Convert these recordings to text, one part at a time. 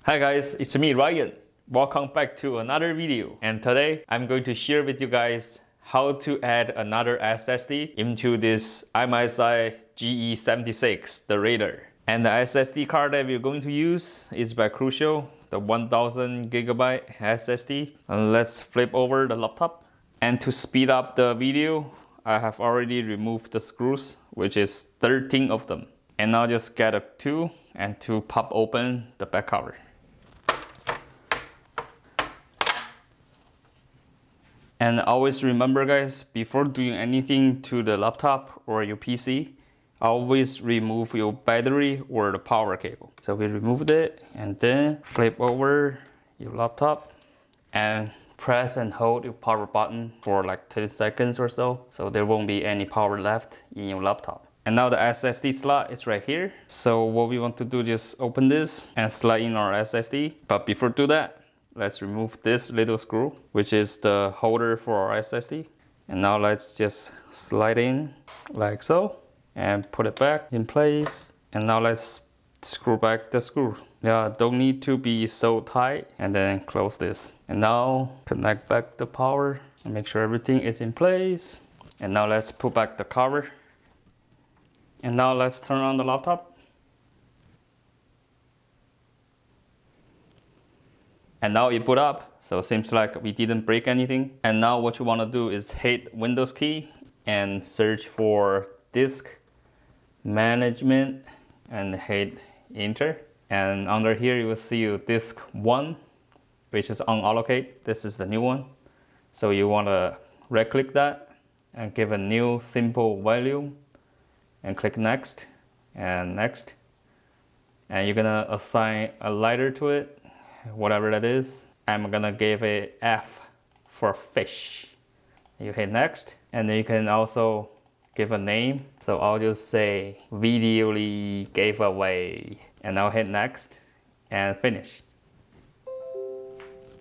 Hi guys, it's me Ryan. Welcome back to another video. And today I'm going to share with you guys how to add another SSD into this MSI GE76, the Raider. And the SSD card that we're going to use is by Crucial, the 1000 gigabyte SSD. And let's flip over the laptop. And to speed up the video, I have already removed the screws, which is 13 of them. And now just get a tool and to pop open the back cover. And always remember guys, before doing anything to the laptop or your PC, always remove your battery or the power cable. So we removed it and then flip over your laptop and press and hold your power button for like 10 seconds or so. So there won't be any power left in your laptop. And now the SSD slot is right here. So what we want to do is open this and slide in our SSD. But before do that, let's remove this little screw, which is the holder for our SSD. And now let's just slide in like so and put it back in place. And now let's screw back the screw. Yeah, don't need to be so tight. And then close this. And now connect back the power and make sure everything is in place. And now let's put back the cover. And now let's turn on the laptop. And now it boot up, so it seems like we didn't break anything. And now what you want to do is hit Windows key and search for disk management and hit enter. And under here you will see disk 1, which is unallocate. This is the new one. So you want to right click that and give a new simple value and click next and next. And you're gonna assign a lighter to it, whatever that is. I'm gonna give a F for fish. You hit next, and then you can also give a name. So I'll just say videoly giveaway, and I'll hit next and finish.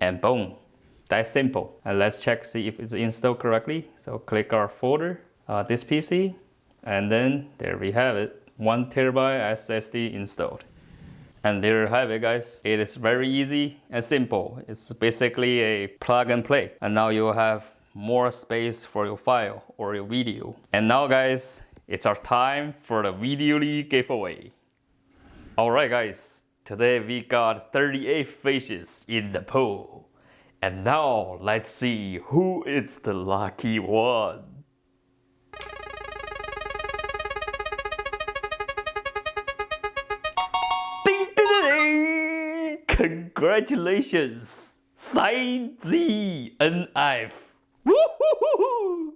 And boom, that's simple. And let's check, see if it's installed correctly. So click our folder, this PC, and then there we have it, 1 terabyte SSD installed. And there you have it guys. It is very easy and simple. It's basically a plug and play. And now you'll have more space for your file or your video. And now guys, it's our time for the Videoly giveaway. Alright guys, today we got 38 fishes in the pool. And now let's see who is the lucky one. Congratulations, CGNF. Woohoo!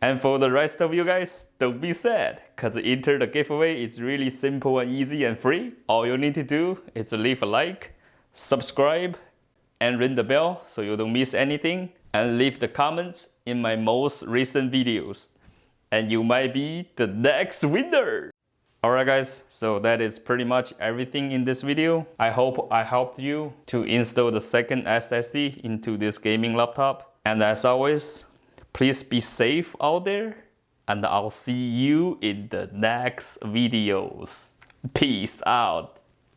And for the rest of you guys, don't be sad, cause enter the giveaway is really simple and easy and free. All you need to do is leave a like, subscribe, and ring the bell so you don't miss anything, and leave the comments in my most recent videos. And you might be the next winner. Alright guys, so that is pretty much everything in this video. I hope I helped you to install the second SSD into this gaming laptop. And as always, please be safe out there, and I'll see you in the next videos. Peace out.